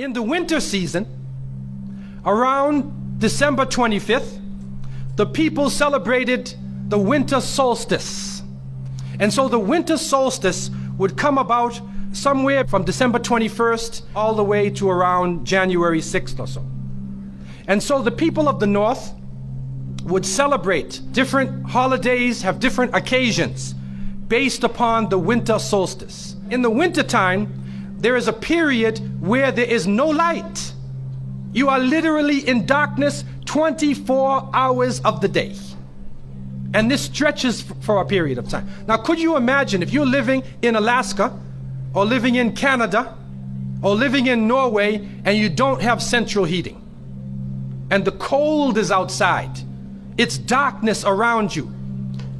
In the winter season, around December 25th, the people celebrated the winter solstice. And so the winter solstice would come about somewhere from December 21st all the way to around January 6th or so. And so the people of the North would celebrate different holidays, have different occasions based upon the winter solstice. In the wintertime, there is a period where there is no light. You are literally in darkness 24 hours of the day. And this stretches for a period of time. Now, could you imagine if you're living in Alaska or living in Canada or living in Norway and you don't have central heating and the cold is outside, it's darkness around you,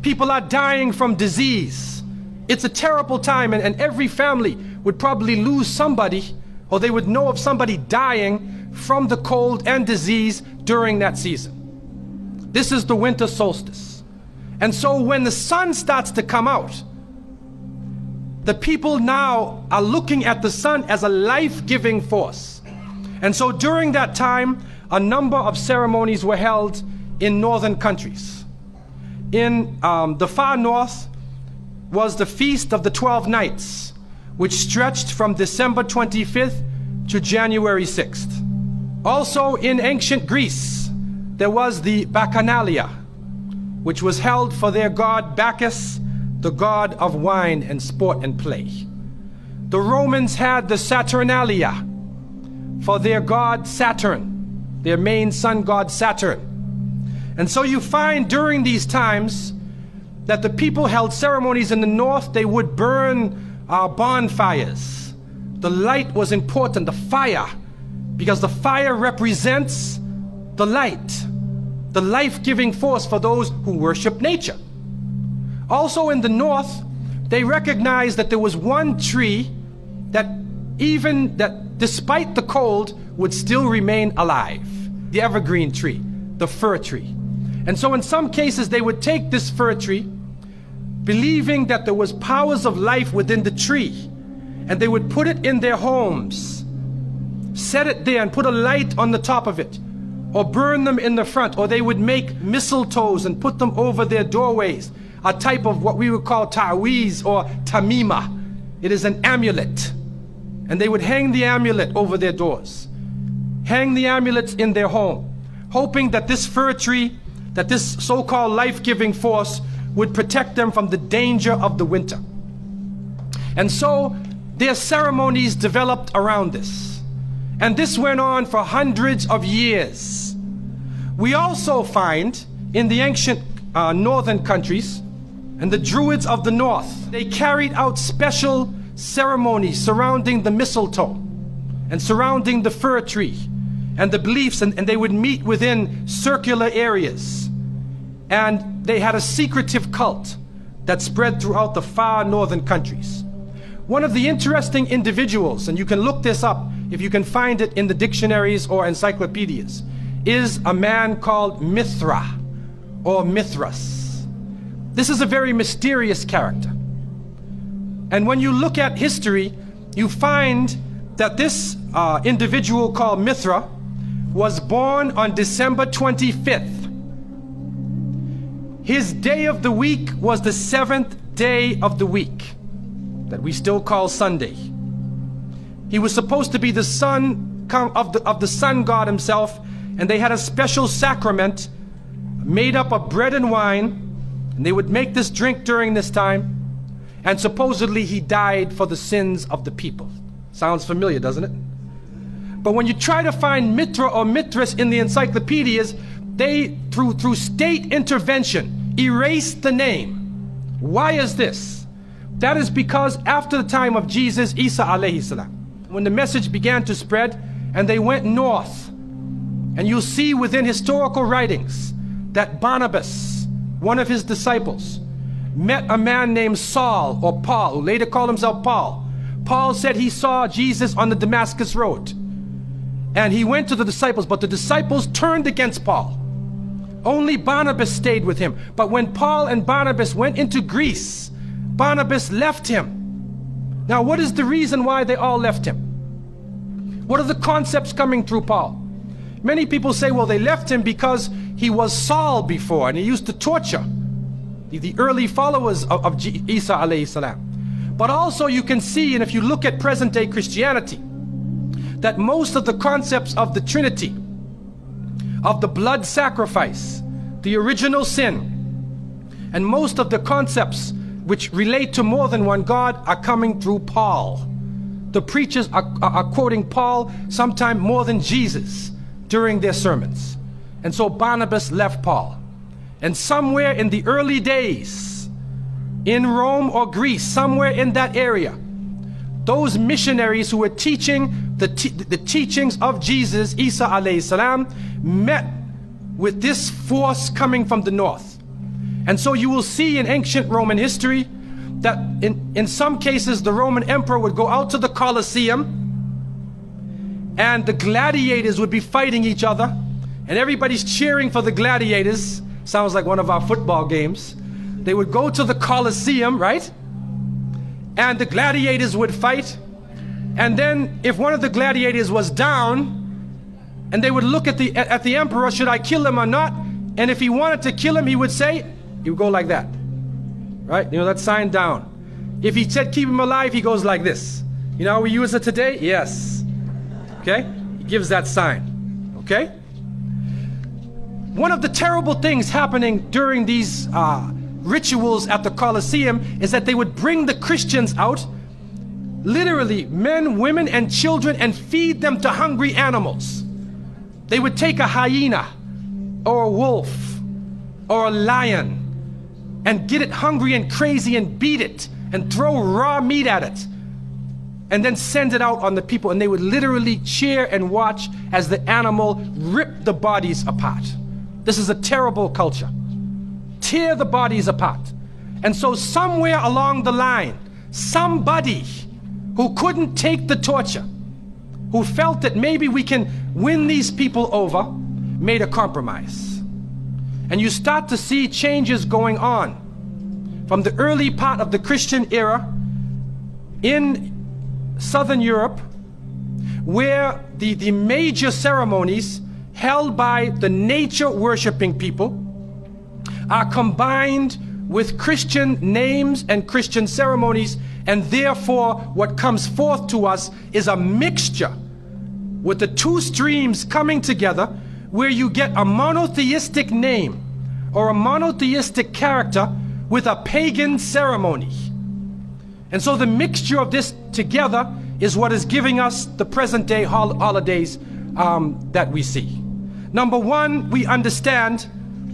people are dying from disease, it's a terrible time, and every family would probably lose somebody, or they would know of somebody dying from the cold and disease during that season. This is the winter solstice. And so when the sun starts to come out, the people now are looking at the sun as a life-giving force. And so during that time, a number of ceremonies were held in northern countries. In the far north was the Feast of the 12 Nights, which stretched from December 25th to January 6th. Also in ancient Greece, there was the Bacchanalia, which was held for their god Bacchus, the god of wine and sport and play. The Romans had the Saturnalia for their god Saturn, their main sun god Saturn. And so you find during these times that the people held ceremonies in the north. They would burn bonfires. The light was important, the fire, because the fire represents the light, the life-giving force for those who worship nature. Also in the north, they recognized that there was one tree that despite the cold would still remain alive, the evergreen tree, the fir tree. And so in some cases they would take this fir tree, believing that there was powers of life within the tree, and they would put it in their homes, set it there and put a light on the top of it, or burn them in the front, or they would make mistletoes and put them over their doorways, a type of what we would call ta'weez or tamima. It is an amulet. And they would hang the amulet over their doors, hang the amulets in their home, hoping that this fir tree, that this so-called life-giving force would protect them from the danger of the winter. And so their ceremonies developed around this. And this went on for hundreds of years. We also find in the ancient northern countries, and the Druids of the north, they carried out special ceremonies surrounding the mistletoe and surrounding the fir tree and the beliefs, and they would meet within circular areas. And they had a secretive cult that spread throughout the far northern countries. One of the interesting individuals, and you can look this up if you can find it in the dictionaries or encyclopedias, is a man called Mithra or Mithras. This is a very mysterious character. And when you look at history, you find that this individual called Mithra was born on December 25th. His day of the week was the 7th day of the week, that we still call Sunday. He was supposed to be the son of the sun god himself, and they had a special sacrament made up of bread and wine, and they would make this drink during this time, and supposedly he died for the sins of the people. Sounds familiar, doesn't it? But when you try to find Mithra or Mithras in the encyclopedias, they, through state intervention, erased the name. Why is this? That is because after the time of Jesus, Isa alayhi salam, when the message began to spread and they went north, and you'll see within historical writings that Barnabas, one of his disciples, met a man named Saul or Paul, who later called himself Paul. Paul said he saw Jesus on the Damascus road, and he went to the disciples, but the disciples turned against Paul. Only Barnabas stayed with him. But when Paul and Barnabas went into Greece, Barnabas left him. Now, what is the reason why they all left him? What are the concepts coming through Paul? Many people say, well, they left him because he was Saul before and he used to torture the early followers of Isa alayhi salam. But also you can see, and if you look at present day Christianity, that most of the concepts of the Trinity, of the blood sacrifice, the original sin, and most of the concepts which relate to more than one God are coming through Paul. The preachers are quoting Paul sometime more than Jesus during their sermons. And so Barnabas left Paul. And somewhere in the early days, in Rome or Greece, somewhere in that area, those missionaries who were teaching the teachings of Jesus, Isa alayhi salam, met with this force coming from the north. And so you will see in ancient Roman history that in some cases the Roman emperor would go out to the Colosseum and the gladiators would be fighting each other and everybody's cheering for the gladiators. Sounds like one of our football games. They would go to the Colosseum, right? And the gladiators would fight. And then if one of the gladiators was down, and they would look at the emperor, should I kill him or not? And if he wanted to kill him, he would say, he would go like that, right? You know, that sign down. If he said keep him alive, he goes like this. You know how we use it today? Yes. Okay? He gives that sign. Okay? One of the terrible things happening during these rituals at the Colosseum is that they would bring the Christians out, literally men, women, and children, and feed them to hungry animals. They would take a hyena or a wolf or a lion and get it hungry and crazy and beat it and throw raw meat at it and then send it out on the people, and they would literally cheer and watch as the animal ripped the bodies apart. This is a terrible culture. Tear the bodies apart. And so somewhere along the line, somebody who couldn't take the torture, who felt that maybe we can win these people over, made a compromise. And you start to see changes going on from the early part of the Christian era in Southern Europe, where the major ceremonies held by the nature worshiping people are combined with Christian names and Christian ceremonies, and therefore what comes forth to us is a mixture with the two streams coming together, where you get a monotheistic name or a monotheistic character with a pagan ceremony. And so the mixture of this together is what is giving us the present day holidays that we see. Number one, we understand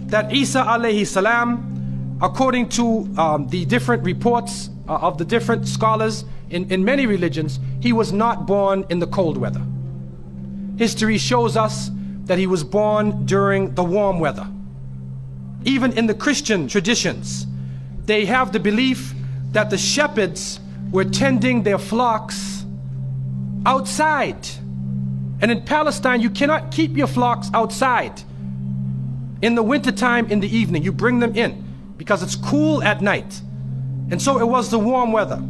that Isa alayhi salam, according to the different reports of the different scholars in many religions, he was not born in the cold weather. History shows us that he was born during the warm weather. Even in the Christian traditions, they have the belief that the shepherds were tending their flocks outside. And in Palestine, you cannot keep your flocks outside in the wintertime in the evening. You bring them in because it's cool at night. And so it was the warm weather.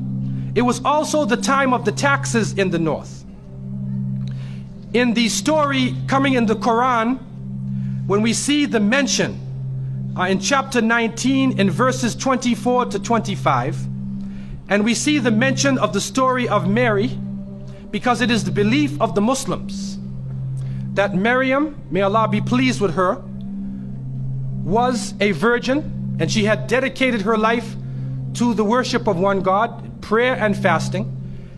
It was also the time of the taxes in the north. In the story coming in the Quran, when we see the mention in chapter 19 in verses 24 to 25, and we see the mention of the story of Mary, because it is the belief of the Muslims that Maryam, may Allah be pleased with her, was a virgin, and she had dedicated her life to the worship of one God, prayer and fasting,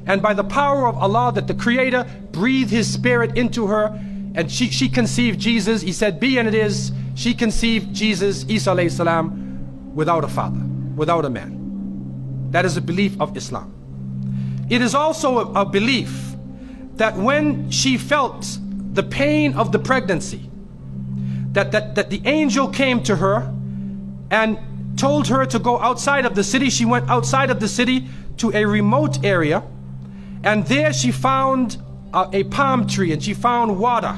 and by the power of Allah, that the Creator breathed His Spirit into her, and she conceived Jesus. He said, be, and it is. She conceived Jesus, Isa alayhi salam, without a father, without a man. That is a belief of Islam. It is also a belief that when she felt the pain of the pregnancy, that the angel came to her and told her to go outside of the city. She went outside of the city to a remote area, and there she found a palm tree, and she found water.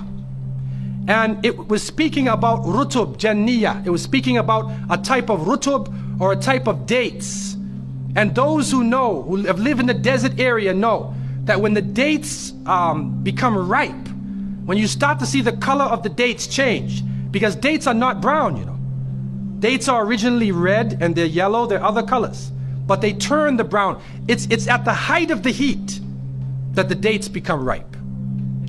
And it was speaking about rutub janniya. It was speaking about a type of rutub, or a type of dates. And those who know, who have lived in the desert area, know that when the dates become ripe, when you start to see the color of the dates change, because dates are not brown, you know. Dates are originally red and they're yellow, they're other colors, but they turn the brown. It's at the height of the heat that the dates become ripe.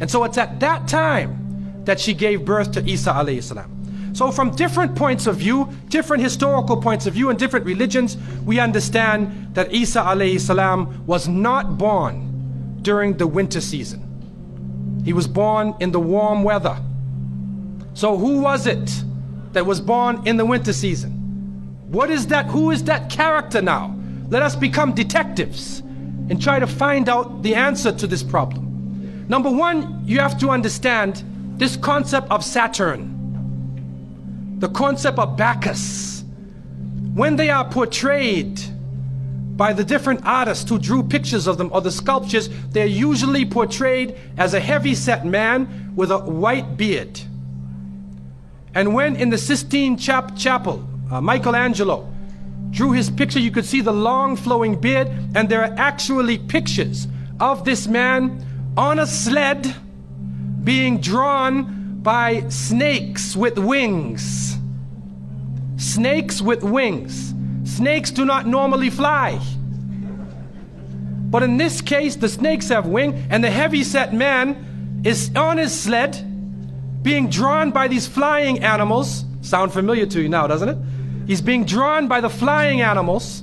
And so it's at that time that she gave birth to Isa alayhi salam. So from different points of view, different historical points of view and different religions, we understand that Isa alayhi salam was not born during the winter season. He was born in the warm weather. So who was it that was born in the winter season? What is that? Who is that character now? Let us become detectives and try to find out the answer to this problem. Number one, you have to understand this concept of Saturn, the concept of Bacchus. When they are portrayed by the different artists who drew pictures of them or the sculptures, they're usually portrayed as a heavy-set man with a white beard. And when in the Sistine Chapel, Michelangelo drew his picture, you could see the long flowing beard, and there are actually pictures of this man on a sled being drawn by snakes with wings. Snakes with wings. Snakes do not normally fly. But in this case, the snakes have wings, and the heavy-set man is on his sled being drawn by these flying animals. Sound familiar to you now, doesn't it? He's being drawn by the flying animals.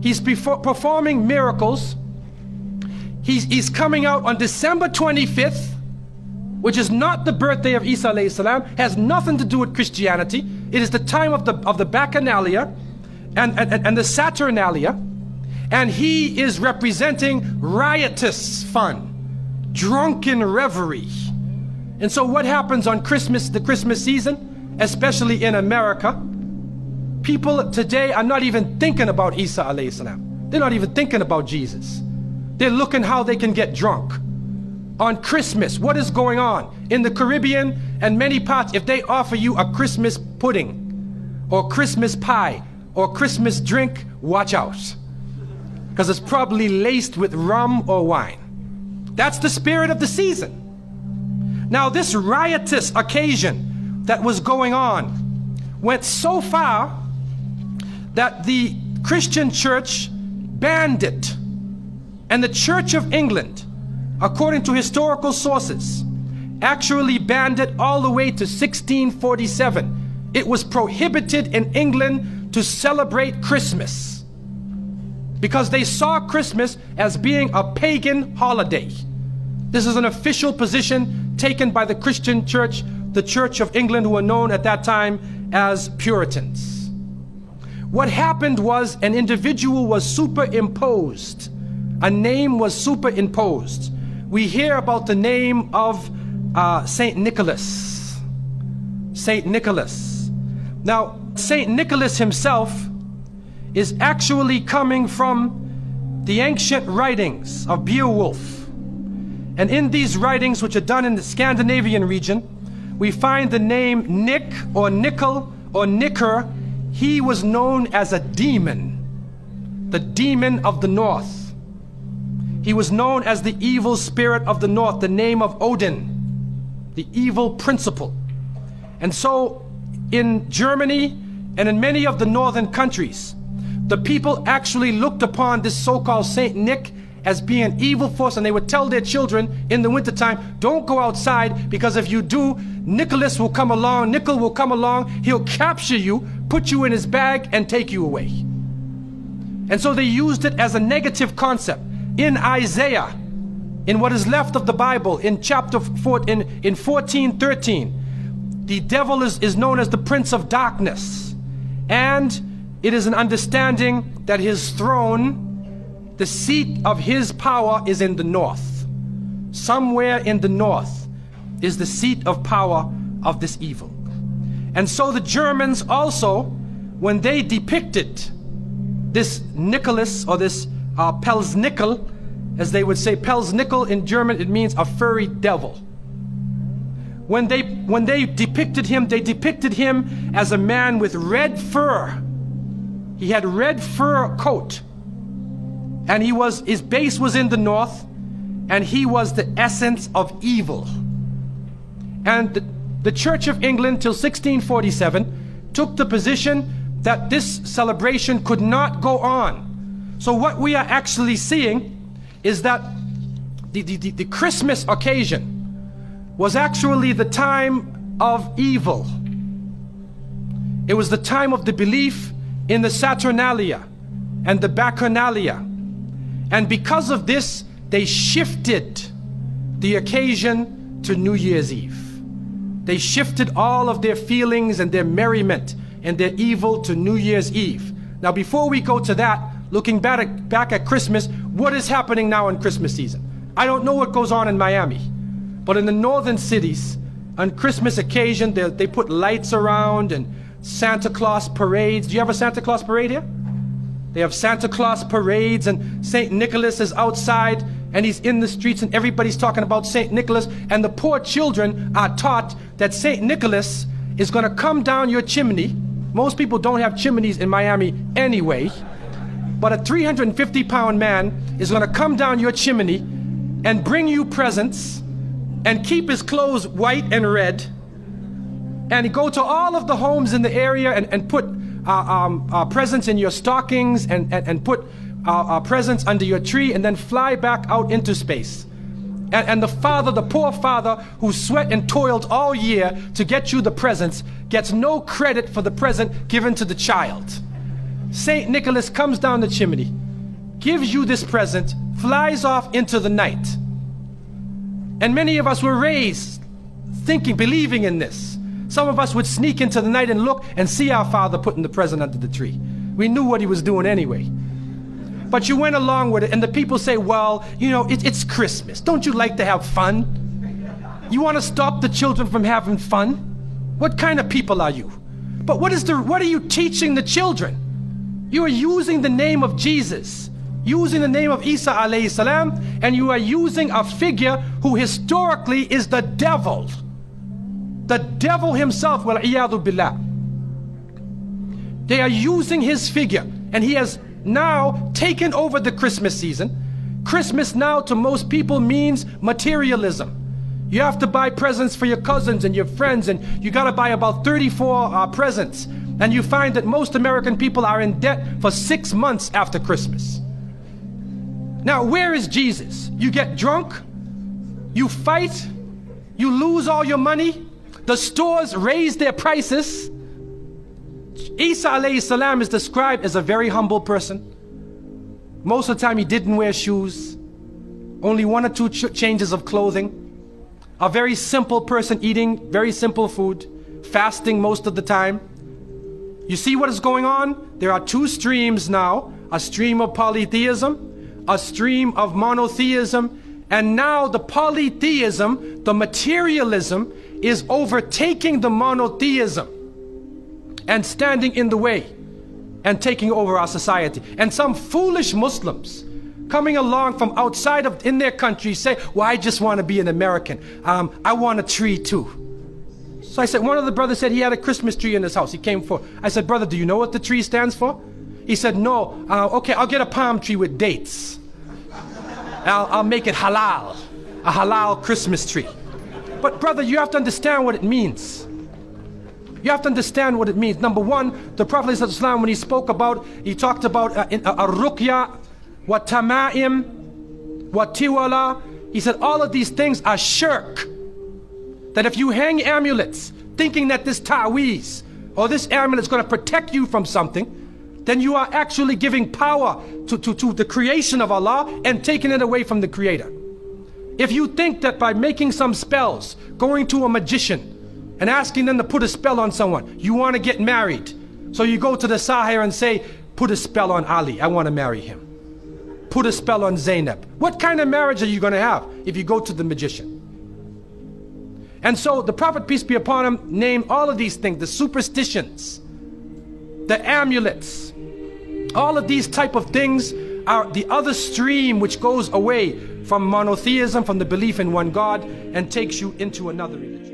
He's performing miracles. He's coming out on December 25th, which is not the birthday of Isa alayhi salam, has nothing to do with Christianity. It is the time of the Bacchanalia and the Saturnalia, and he is representing riotous fun, drunken reverie. And so what happens on Christmas, the Christmas season, especially in America, people today are not even thinking about Isa alayhi salam. They're not even thinking about Jesus. They're looking how they can get drunk. On Christmas, what is going on? In the Caribbean and many parts, if they offer you a Christmas pudding or Christmas pie or Christmas drink, watch out. Because it's probably laced with rum or wine. That's the spirit of the season. Now this riotous occasion that was going on went so far that the Christian church banned it. And the Church of England, according to historical sources, actually banned it all the way to 1647. It was prohibited in England to celebrate Christmas because they saw Christmas as being a pagan holiday. This is an official position taken by the Christian church, the Church of England, who were known at that time as Puritans. What happened was an individual was superimposed. A name was superimposed. We hear about the name of Saint Nicholas. Saint Nicholas. Now, Saint Nicholas himself is actually coming from the ancient writings of Beowulf. And in these writings, which are done in the Scandinavian region, we find the name Nick or Nickel or Nicker. He was known as a demon, the demon of the north. He was known as the evil spirit of the north, the name of Odin, the evil principle. And so in Germany and in many of the northern countries, the people actually looked upon this so-called Saint Nick as being an evil force, and they would tell their children in the wintertime, don't go outside, because if you do, Nicholas will come along, Nickel will come along, he'll capture you, put you in his bag, and take you away. And so they used it as a negative concept. In Isaiah, in what is left of the Bible, in chapter 4, in 14:13, the devil is known as the prince of darkness. And it is an understanding that his throne, the seat of his power, is in the north. Somewhere in the north is the seat of power of this evil. And so the Germans also, when they depicted this Nicholas, or this Pelznickel, as they would say, Pelznickel in German, it means a furry devil. When they depicted him, they depicted him as a man with red fur. He had red fur coat, and his base was in the north, and he was the essence of evil. And the Church of England till 1647 took the position that this celebration could not go on. So what we are actually seeing is that the Christmas occasion was actually the time of evil. It was the time of the belief in the Saturnalia and the Bacchanalia. And because of this, they shifted the occasion to New Year's Eve. They shifted all of their feelings and their merriment and their evil to New Year's Eve. Now, before we go to that, looking back at Christmas, what is happening now in Christmas season? I don't know what goes on in Miami, but in the northern cities, on Christmas occasion, they put lights around and Santa Claus parades. Do you have a Santa Claus parade here? They have Santa Claus parades, and St. Nicholas is outside and he's in the streets and everybody's talking about St. Nicholas, and the poor children are taught that St. Nicholas is going to come down your chimney. Most people don't have chimneys in Miami anyway, but a 350-pound man is going to come down your chimney and bring you presents and keep his clothes white and red, and go to all of the homes in the area and put presents in your stockings and put presents under your tree, and then fly back out into space. And the father, the poor father who sweat and toiled all year to get you the presents, gets no credit for the present given to the child. St. Nicholas comes down the chimney, gives you this present, flies off into the night. And many of us were raised thinking, believing in this. Some of us would sneak into the night and look and see our father putting the present under the tree. We knew what he was doing anyway. But you went along with it, and the people say, well, you know, it's Christmas. Don't you like to have fun? You want to stop the children from having fun? What kind of people are you? But what are you teaching the children? You are using the name of Jesus, using the name of Isa alayhi salam, and you are using a figure who historically is the devil. The devil himself, wal-iyadu billah. They are using his figure, and he has now taken over the Christmas season. Christmas now to most people means materialism. You have to buy presents for your cousins and your friends, and you got to buy about 34 presents. And you find that most American people are in debt for 6 months after Christmas. Now, where is Jesus? You get drunk, you fight, you lose all your money, the stores raise their prices. Isa alayhi salam is described as a very humble person. Most of the time he didn't wear shoes, only 1 or 2 changes of clothing. A very simple person, eating very simple food, fasting most of the time. You see what is going on? There are 2 streams now, a stream of polytheism, a stream of monotheism, and now the polytheism, the materialism, is overtaking the monotheism and standing in the way and taking over our society. And some foolish Muslims coming along from outside of in their country say, well, I just want to be an American. I want a tree too. So I said, one of the brothers said he had a Christmas tree in his house. He came for, I said, brother, do you know what the tree stands for? He said, no. Okay, I'll get a palm tree with dates. I'll make it halal, a halal Christmas tree. But brother, you have to understand what it means. You have to understand what it means. Number one, the Prophet ﷺ, when he talked about ar-ruqya, wa tama'im, wa tiwala, he said all of these things are shirk. That if you hang amulets thinking that this ta'weez or this amulet is going to protect you from something, then you are actually giving power to the creation of Allah and taking it away from the Creator. If you think that by making some spells, going to a magician and asking them to put a spell on someone, you want to get married, so you go to the Sahir and say, put a spell on Ali, I want to marry him. Put a spell on Zainab. What kind of marriage are you going to have if you go to the magician? And so the Prophet, peace be upon him, named all of these things, the superstitions, the amulets, all of these type of things are the other stream which goes away from monotheism, from the belief in one God, and takes you into another religion.